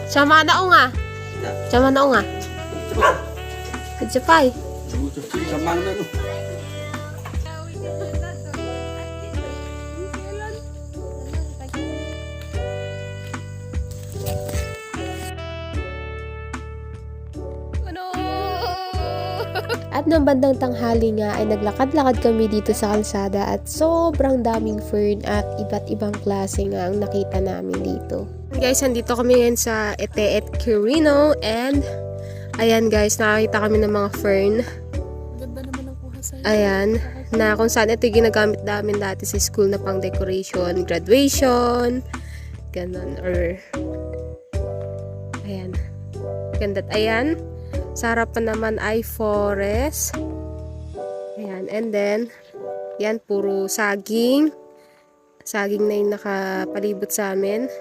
Sama na nga. Sama na nga. Kajapay. Samang na no. At nang bandang tanghali nga ay naglakad-lakad kami dito sa kalsada at sobrang daming fern at iba't ibang klase nga ang nakita namin dito. Guys, andito kami ngayon sa Ete et Quirino and ayan guys, nakakita kami ng mga fern. Ganda naman ang kuha sa'yo. Ayan, na kung saan ito ginagamit namin dati sa school na pang decoration, graduation, ganun, or ayan, ganda. Ayan, sa harapan naman ay forest. Ayan, and then yan, puro saging na yung nakapalibot sa amin.